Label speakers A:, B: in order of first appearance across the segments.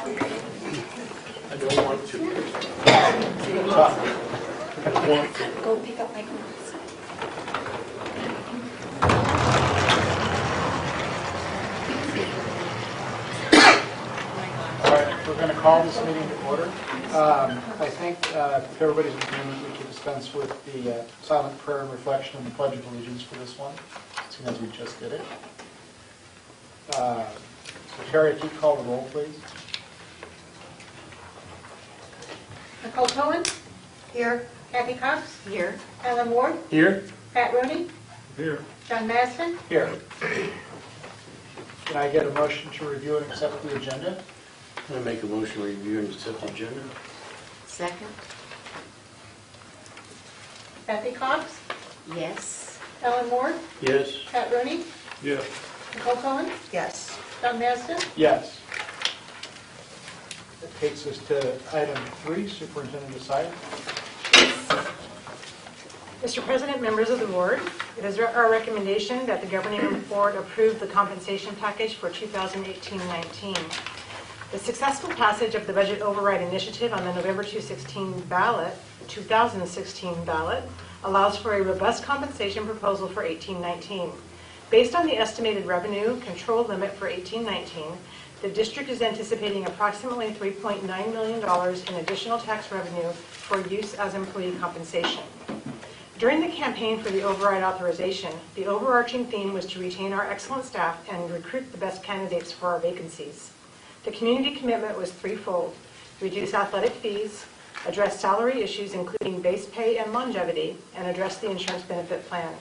A: I don't want to. I don't want to.
B: Go pick up my glasses.
C: All right, we're going to call this meeting to order. I think if everybody's in agreement, we can dispense with the silent prayer and reflection and the Pledge of Allegiance for this one, seeing as we just did it. So Terry, if you call the roll, please.
D: Nicole Cohen? Here. Kathy Cox?
B: Here.
D: Alan Ward?
A: Here?
D: Pat Rooney?
A: Here.
D: John Maston?
C: Here. Can I get a motion to review and accept the agenda?
A: I'm going to make a motion to review and accept the agenda.
B: Second.
D: Kathy Cox?
B: Yes.
D: Alan Ward?
A: Yes.
D: Pat Rooney?
A: Yes.
D: Nicole Cohen?
B: Yes.
D: John Maston?
C: Yes. That takes us to item 3, Superintendent Asaya.
E: Mr. President, members of the board, it is our recommendation that the governing board approve the compensation package for 2018-19. The successful passage of the budget override initiative on the November 2016 ballot allows for a robust compensation proposal for 18-19. Based on the estimated revenue control limit for 18-19, the district is anticipating approximately $3.9 million in additional tax revenue for use as employee compensation. During the campaign for the override authorization, the overarching theme was to retain our excellent staff and recruit the best candidates for our vacancies. The community commitment was threefold: reduce athletic fees, address salary issues including base pay and longevity, and address the insurance benefit plan.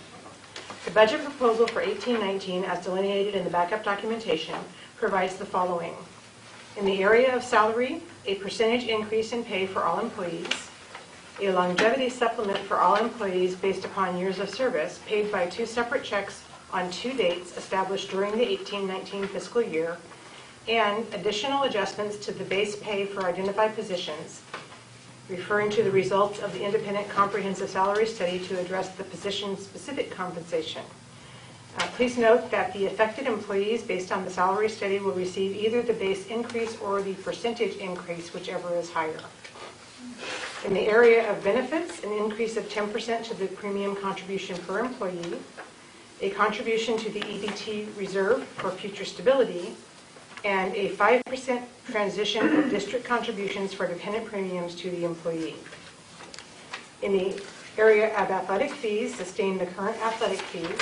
E: The budget proposal for 18-19, as delineated in the backup documentation, provides the following. In the area of salary, a percentage increase in pay for all employees, a longevity supplement for all employees based upon years of service paid by 2 separate checks on 2 dates established during the 18-19 fiscal year, and additional adjustments to the base pay for identified positions, referring to the results of the independent comprehensive salary study to address the position-specific compensation. Please note that the affected employees based on the salary study will receive either the base increase or the percentage increase, whichever is higher. In the area of benefits, an increase of 10% to the premium contribution per employee, a contribution to the EBT reserve for future stability, and a 5% transition of district contributions for dependent premiums to the employee. In the area of athletic fees, sustain the current athletic fees.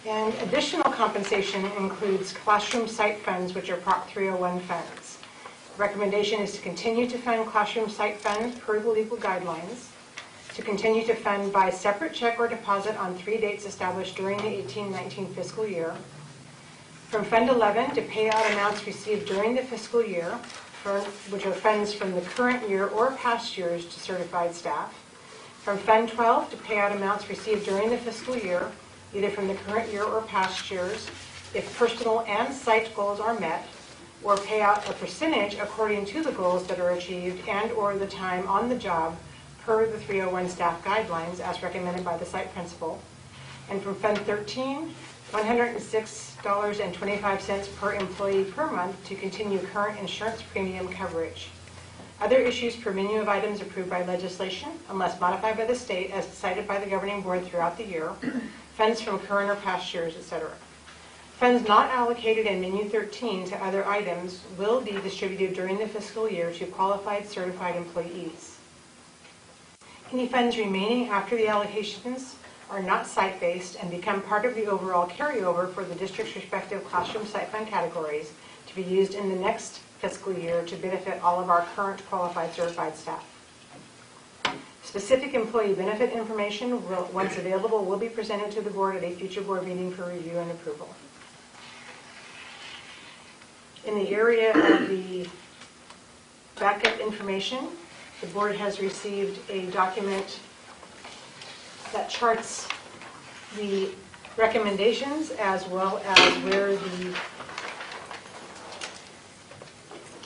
E: And additional compensation includes classroom site funds, which are Prop 301 funds. The recommendation is to continue to fund classroom site funds per the legal guidelines, to continue to fund by separate check or deposit on 3 dates established during the 18-19 fiscal year, from Fund 11 to pay out amounts received during the fiscal year, which are funds from the current year or past years to certified staff, from Fund 12 to pay out amounts received during the fiscal year, either from the current year or past years, if personal and site goals are met, or pay out a percentage according to the goals that are achieved and or the time on the job per the 301 staff guidelines as recommended by the site principal. And from Fund 13, $106.25 per employee per month to continue current insurance premium coverage. Other issues per menu of items approved by legislation, unless modified by the state as decided by the governing board throughout the year, funds from current or past years, etc. Funds not allocated in Menu 13 to other items will be distributed during the fiscal year to qualified certified employees. Any funds remaining after the allocations are not site-based and become part of the overall carryover for the district's respective classroom site fund categories to be used in the next fiscal year to benefit all of our current qualified certified staff. Specific employee benefit information, once available, will be presented to the board at a future board meeting for review and approval. In the area of the backup information, the board has received a document that charts the recommendations as well as where the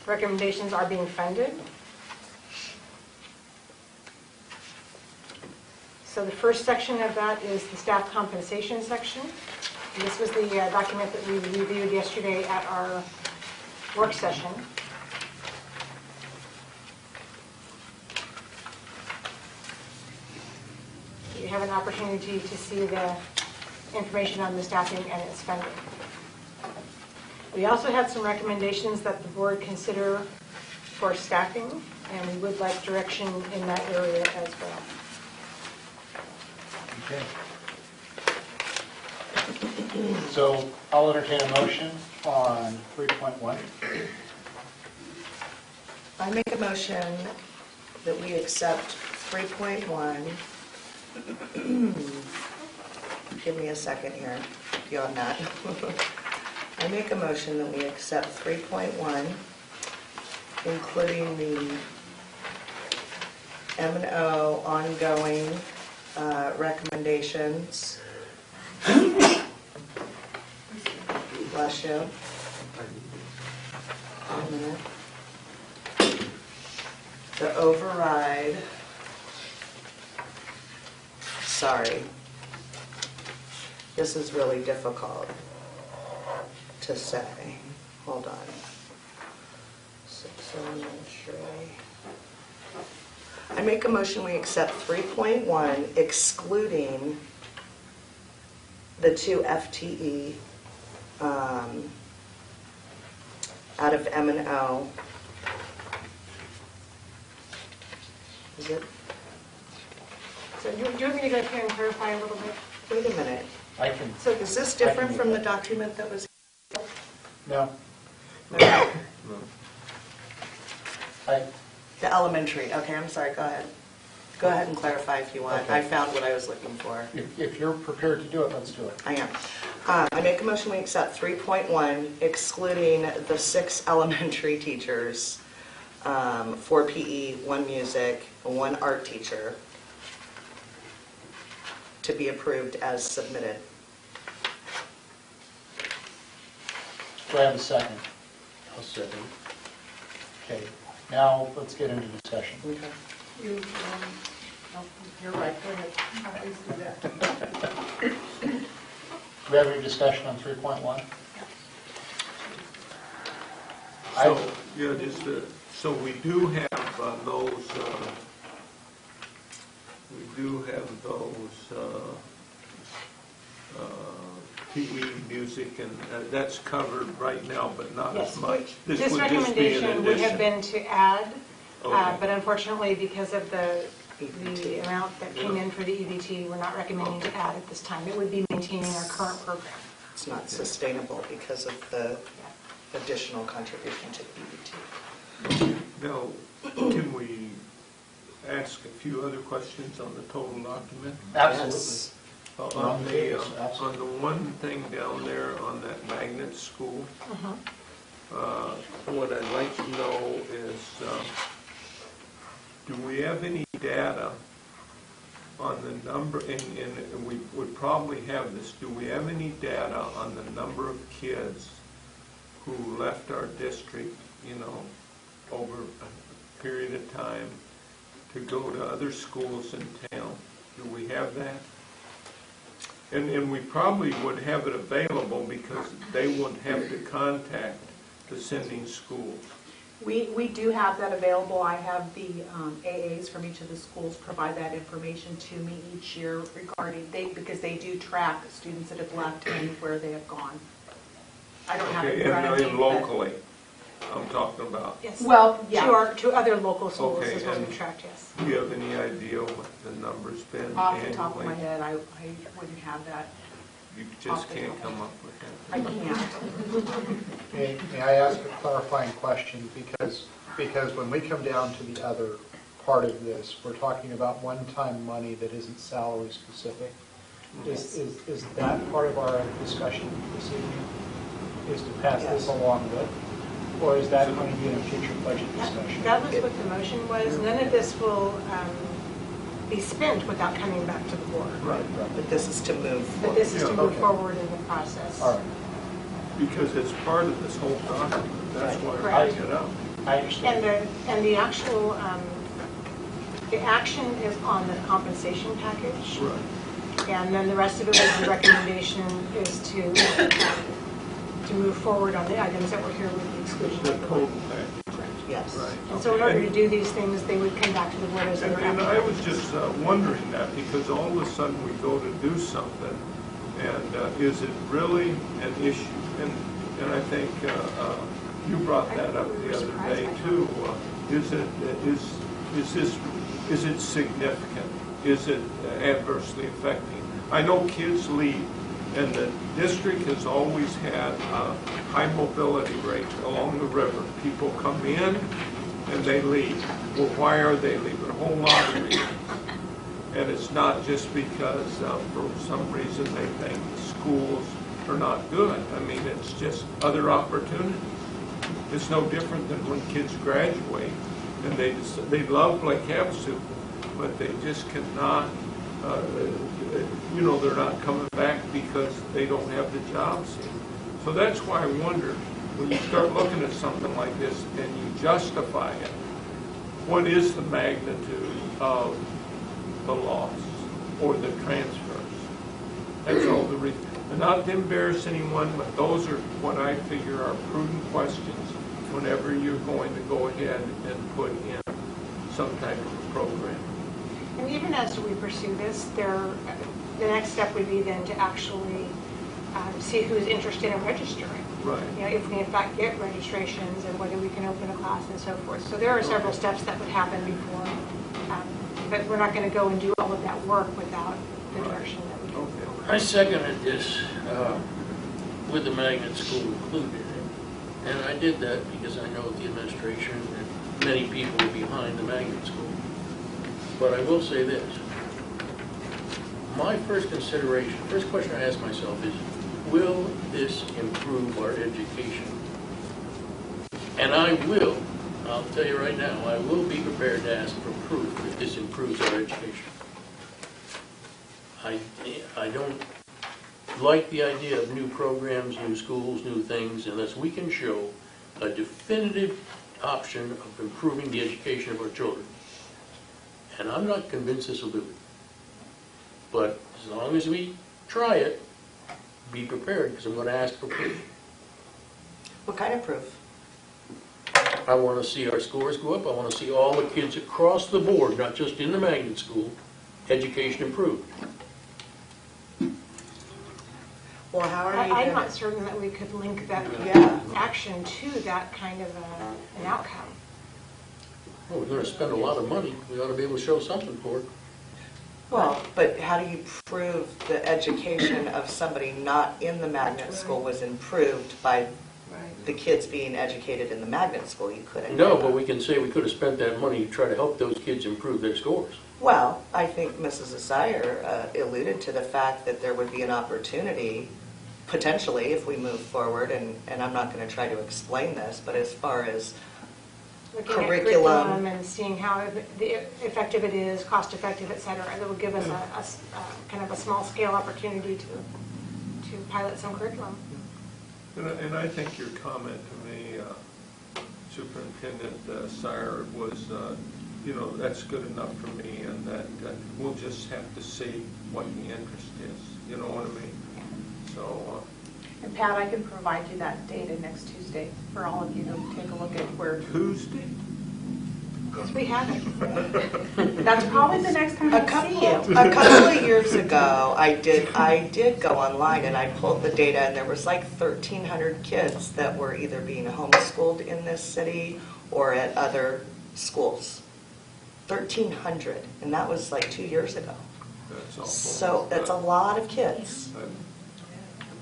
E: recommendations are being funded. So the first section of that is the staff compensation section. This was the document that we reviewed yesterday at our work session. You have an opportunity to see the information on the staffing and its funding. We also had some recommendations that the board consider for staffing, and we would like direction in that area as well.
C: Okay. So I'll entertain a motion on 3.1.
F: I make a motion that we accept 3.1. Give me a second here, beyond that. I make a motion that we accept 3.1, including the M&O ongoing recommendations. Bless you. A minute. The override. Sorry. This is really difficult to say. Hold on. 6 elementary. I make a motion we accept 3.1 excluding the 2 FTE out of M&O. Is it?
E: So do you want me to go up here and clarify a little bit?
F: Wait a minute.
C: I can,
F: So is this different from the document that was?
C: no,
F: No.
C: I,
F: The elementary, okay, I'm sorry, go ahead. Go ahead and clarify if you want.
C: Okay.
F: I found what I was looking for.
C: if you're prepared to do it, let's do it.
F: I am. I make a motion we accept 3.1 excluding the 6 elementary teachers, 4 PE, 1 music, 1 art teacher, to be approved as submitted.
C: Do I have a second?
A: I'll second.
C: Okay, now let's get into discussion.
F: Okay.
D: You're right, go ahead. Please do that.
C: Do we have any discussion on 3.1?
G: So, yeah, just, so we do have PE, music, and that's covered right now, but not
E: Yes.
G: as much.
E: This
G: would just be an
E: recommendation would have
G: addition.
E: been to add,
G: Okay.
E: but unfortunately, because of the
F: EBT.
E: amount that came in for the EBT, we're not recommending to add at this time. It would be maintaining our current program.
F: It's not sustainable because of the additional contribution to EBT.
G: Now, can we ask a few other questions on the total document?
C: Absolutely.
F: Yes.
G: On
C: Yes,
G: the
C: absolutely.
G: one thing down there on that magnet school, what I'd like to know is, do we have any data on the number, and we would probably have this, do we have any data on the number of kids who left our district, over a period of time to go to other schools in town? Do we have that? And we probably would have it available because they wouldn't have to contact the sending schools.
H: We do have that available. I have the AAs from each of the schools provide that information to me each year regarding, because they do track students that have left and where they have gone. I don't have it
G: Okay,
H: in front of me.
G: and
H: but-
G: locally, I'm talking about.
E: Yes.
H: Well, yeah.
E: To other local schools
G: Okay,
E: is what we
G: and-
E: tracked, yes.
G: Do you have any idea what the number's been
H: Off the top of my
G: annually?
H: head, I wouldn't have that.
G: You just can't come up with that?
H: I can't.
C: May I ask a clarifying question? Because when we come down to the other part of this, we're talking about one-time money that isn't salary specific. Is that part of our discussion this evening, is to pass this
F: Yes.
C: along with? Or is that going to be in a future budget discussion?
E: That was what the motion was. None of this will be spent without coming back to the board.
C: Right.
F: But this is to move
E: But
F: forward.
E: this is to
G: Yeah,
E: move
C: okay.
E: forward in the process.
C: All right,
G: Because it's part of this whole document, that's why I
E: Correct.
G: bring it up.
C: I understand.
E: And the actual, the action is on the compensation package.
G: Right.
E: And then the rest of it was the recommendation is to move forward on the items that were here with the exclusion.
G: The
E: of the
G: total
E: board.
G: package.
F: Yes.
G: Right.
E: And so in order
G: Okay.
E: to do these things, they would come back to the board as they were.
G: And I was just wondering that, because all of a sudden we go to do something, and is it really an issue? And I think you brought that up the other day too. Is it significant? Is it adversely affecting? I know kids leave, and the district has always had a high mobility rate along the river. People come in and they leave. Well, why are they leaving? A whole lot of reasons. And it's not just because for some reason they think schools are not good. I mean, it's just other opportunities. It's no different than when kids graduate and they love Lake Havasu, but they just cannot, they're not coming back because they don't have the jobs here. So that's why I wonder, when you start looking at something like this and you justify it, what is the magnitude of the loss or the transfers? That's all the reason. And not to embarrass anyone, but those are what I figure are prudent questions whenever you're going to go ahead and put in some type of a program.
E: And even as we pursue this, the next step would be then to actually see who's interested in registering.
G: Right.
E: You know, if we in fact get registrations and whether we can open a class and so forth. So there are several steps that would happen before, but we're not going to go and do all of that work without the direction that we do.
G: Okay.
A: I seconded this with the magnet school included. And I did that because I know the administration and many people are behind the magnet school. But I will say this. My first question I ask myself is, will this improve our education? And I'll tell you right now, I will be prepared to ask for proof that this improves our education. I don't like the idea of new programs, new schools, new things, unless we can show a definitive option of improving the education of our children. And I'm not convinced this will do it. But as long as we try it, be prepared, because I'm going to ask for proof.
F: What kind of proof?
A: I want to see our scores go up. I want to see all the kids across the board, not just in the magnet school, education improved.
F: Well, how are you
E: I'm
F: gonna-
E: not certain that we could link that
F: Yeah.
E: action to that kind of an outcome.
A: Well, we're going to spend a lot of money. We ought to be able to show something for it.
F: Well, but how do you prove the education of somebody not in the magnet school was improved by the kids being educated in the magnet school? You couldn't.
A: No, but we can say we could have spent that money to try to help those kids improve their scores.
F: Well, I think Mrs. Asire alluded to the fact that there would be an opportunity, potentially, if we move forward, and I'm not going to try to explain this, but as far as
E: Looking
F: curriculum.
E: at curriculum and seeing how effective it is, cost effective, et cetera, that will give us a kind of a small scale opportunity to pilot some curriculum.
G: And I think your comment to me, Superintendent Sire, was, that's good enough for me, and that we'll just have to see what the interest is. You know what I mean? So.
H: And Pat, I can provide you that data next Tuesday for all of you to take a look at where.
G: Tuesday?
E: Yes, we have it.
H: That's probably the next time
F: A
H: I see you.
F: couple of years ago, I did go online and I pulled the data, and there was like 1,300 kids that were either being homeschooled in this city or at other schools. 1,300, and that was like 2 years ago.
G: That's awful.
F: So that's a lot of kids.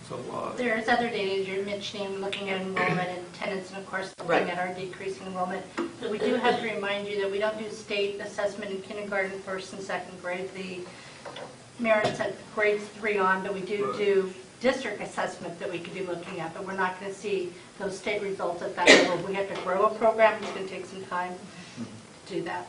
G: It's a lot.
I: There's other data you're mentioning, looking at enrollment and attendance, and of course, looking
F: Right.
I: at our decreasing enrollment. But we do have to remind you that we don't do state assessment in kindergarten, first and second grade. The merits at grades 3 on, but we do district assessment that we could be looking at, but we're not going to see those state results at that level. We have to grow a program. It's going to take some time to do that.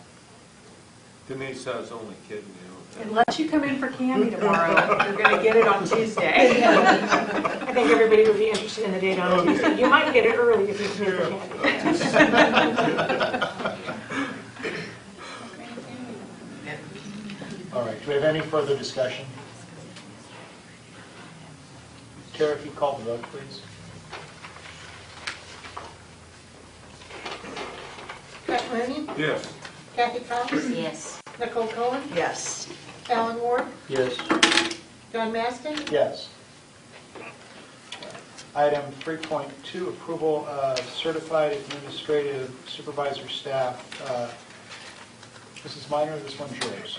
G: Denise, I was only kidding you.
H: Unless you come in for candy tomorrow, you're going to get it on Tuesday.
E: I think everybody would be interested in the data on Tuesday. You might get it early if you come in for candy.
C: All right, do we have any further discussion? Tara, if you call the vote, please.
D: Pat Rooney,
G: Yes.
D: Kathy Cox,
B: Yes.
D: Nicole Cohen,
F: Yes.
D: Alan Ward,
A: Yes.
D: John Maston,
C: Yes. Item 3.2, approval of certified administrative supervisor staff. Mrs. Minor, this one's yours.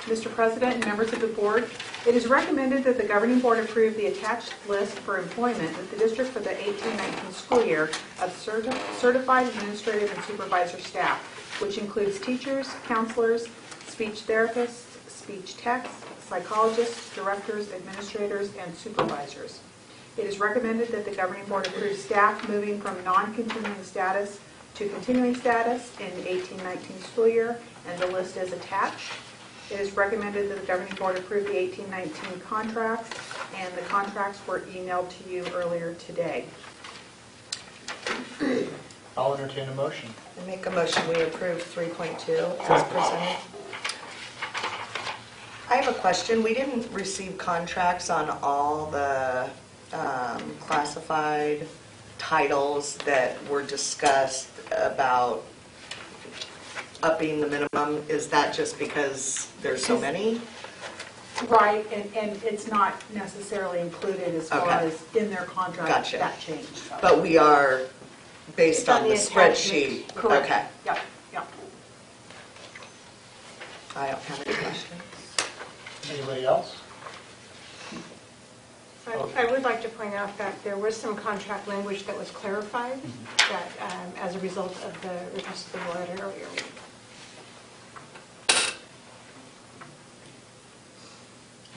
H: Mr. President and members of the board, it is recommended that the governing board approve the attached list for employment with the district for the 18-19 school year of certified administrative and supervisor staff, which includes teachers, counselors, speech therapists, speech techs, psychologists, directors, administrators, and supervisors. It is recommended that the governing board approve staff moving from non-continuing status to continuing status in the 18-19 school year, and the list is attached. It is recommended that the governing board approve the 18-19 contracts, and the contracts were emailed to you earlier today.
C: I'll entertain a motion.
F: I make a motion, we approve 3.2 as presented. I have a question. We didn't receive contracts on all the classified titles that were discussed about upping the minimum. Is that just because there's so many?
H: Right, and it's not necessarily included as far
F: Okay.
H: as in their contract.
F: Gotcha.
H: That changed. So.
F: But we are based
H: It's
F: on the
H: attachment.
F: spreadsheet.
H: Correct.
F: Okay.
H: Yep, yep.
F: I don't have any questions.
C: Anybody else?
E: I would like to point out that there was some contract language that was clarified that as a result of the request of the board at an earlier meeting.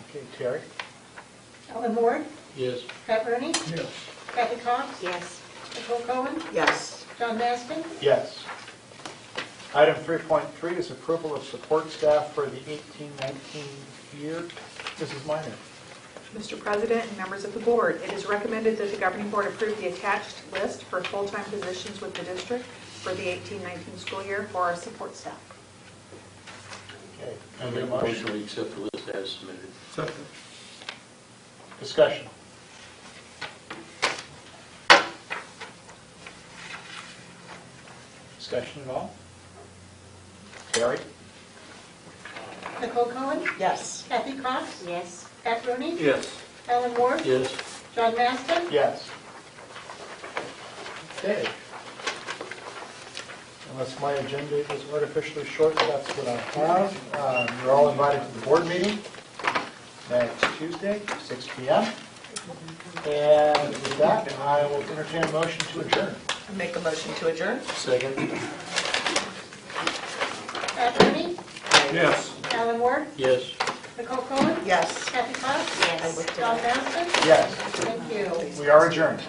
C: Okay, Terry?
D: Alan Ward,
A: Yes.
D: Pat Rooney,
C: Yes.
D: Kathy Cox,
B: Yes.
D: Nicole Cohen,
F: Yes.
D: John Maston,
C: Yes. Item 3.3 is approval of support staff for the 18-19 year. Mrs. Minor?
H: Mr. President and members of the board, it is recommended that the governing board approve the attached list for full-time positions with the district for the 18-19 school year for our support staff.
C: Okay.
A: I make a motion to accept the list as submitted.
G: Second.
C: Discussion. Discussion at all? Terry?
D: Nicole Cohen,
F: Yes.
D: Kathy Cox,
B: Yes.
D: Pat Rooney,
G: Yes.
D: Alan Ward,
A: Yes.
D: John Maston,
C: Yes. Okay. Unless my agenda is artificially short, that's what I have. You're all invited to the board meeting next Tuesday, 6 p.m. And with that, I will entertain a motion to adjourn.
F: I make a motion to adjourn.
A: Second.
D: Pat Rooney,
G: Yes.
D: Alan Ward,
A: Yes.
D: Nicole Cohen,
F: Yes.
D: Kathy Cox,
B: Yes.
F: I looked it
D: John
F: up.
D: Maston.
C: Yes,
D: Thank you.
C: we are adjourned.